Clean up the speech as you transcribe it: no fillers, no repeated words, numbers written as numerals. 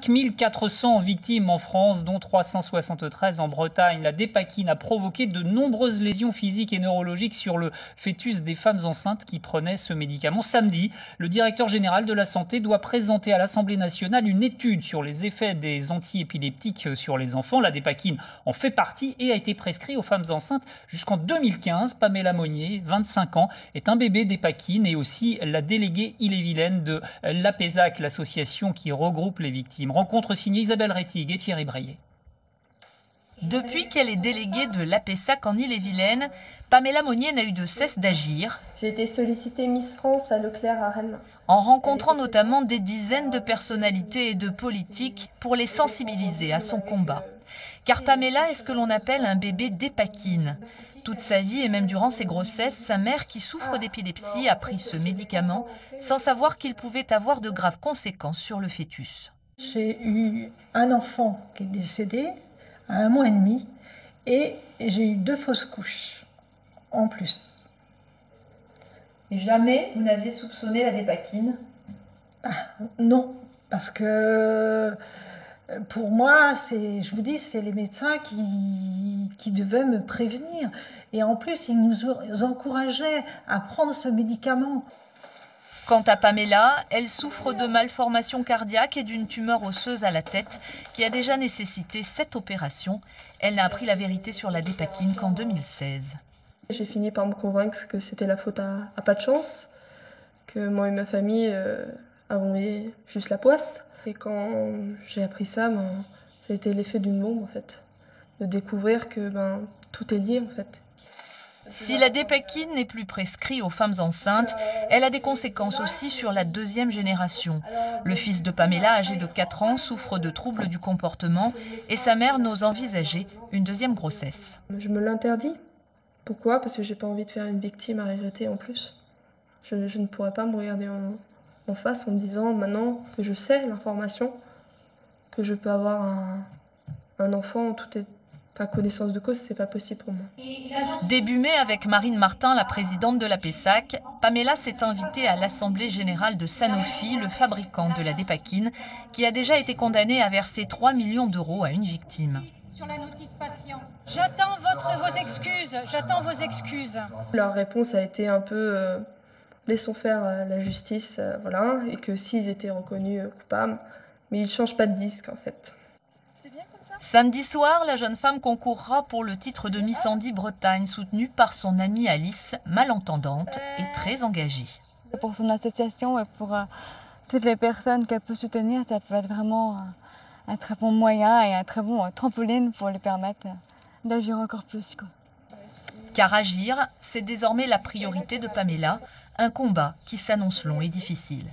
5400 victimes en France, dont 373 en Bretagne. La dépakine a provoqué de nombreuses lésions physiques et neurologiques sur le fœtus des femmes enceintes qui prenaient ce médicament. Samedi, le directeur général de la Santé doit présenter à l'Assemblée nationale une étude sur les effets des antiépileptiques sur les enfants. La dépakine en fait partie et a été prescrit aux femmes enceintes jusqu'en 2015. Pamela Monnier, 25 ans, est un bébé dépakine et aussi la déléguée ille-et-vilaine de l'APESAC, l'association qui regroupe les victimes. Rencontre signée Isabelle Rettig et Thierry Breillet. Depuis qu'elle est déléguée de l'APESAC en Ille-et-Vilaine, Pamela Monnier n'a eu de cesse d'agir. J'ai été sollicitée Miss France à Leclerc à Rennes. En rencontrant notamment des dizaines de personnalités et de politiques pour les sensibiliser à son combat. Car Pamela est ce que l'on appelle un bébé dépakine. Toute sa vie et même durant ses grossesses, sa mère qui souffre d'épilepsie a pris ce médicament sans savoir qu'il pouvait avoir de graves conséquences sur le fœtus. J'ai eu un enfant qui est décédé à 1 mois et demi et j'ai eu 2 fausses couches en plus. Et jamais vous n'aviez soupçonné la dépakine? Non, parce que pour moi, je vous dis, c'est les médecins qui devaient me prévenir. Et en plus, ils nous encourageaient à prendre ce médicament. Quant à Pamela, elle souffre de malformations cardiaques et d'une tumeur osseuse à la tête qui a déjà nécessité 7 opérations. Elle n'a appris la vérité sur la dépakine qu'en 2016. J'ai fini par me convaincre que c'était la faute à pas de chance, que moi et ma famille avons eu juste la poisse. Et quand j'ai appris ça, ça a été l'effet d'une bombe en fait, de découvrir que tout est lié en fait. Si la dépakine n'est plus prescrite aux femmes enceintes, elle a des conséquences aussi sur la 2e génération. Le fils de Pamela, âgé de 4 ans, souffre de troubles du comportement et sa mère n'ose envisager une 2e grossesse. Je me l'interdis. Pourquoi? Parce que j'ai pas envie de faire une victime à regretter en plus. Je ne pourrais pas me regarder en face en me disant maintenant que je sais l'information, que je peux avoir un enfant, tout est pas connaissance de cause, c'est pas possible pour moi. Début mai, avec Marine Martin, la présidente de l'APESAC, Pamela s'est invitée à l'Assemblée générale de Sanofi, le fabricant de la dépakine, qui a déjà été condamné à verser 3 millions d'euros à une victime. Sur la notice patient. J'attends vos excuses, j'attends vos excuses. Leur réponse a été un peu laissons faire la justice, voilà, et que s'ils étaient reconnus coupables, mais ils ne changent pas de disque en fait. Samedi soir, la jeune femme concourra pour le titre de Miss Handy Bretagne, soutenue par son amie Alice, malentendante et très engagée. Pour son association et pour toutes les personnes qu'elle peut soutenir, ça peut être vraiment un très bon moyen et un très bon trampoline pour lui permettre d'agir encore plus. Car agir, c'est désormais la priorité de Pamela, un combat qui s'annonce long et difficile.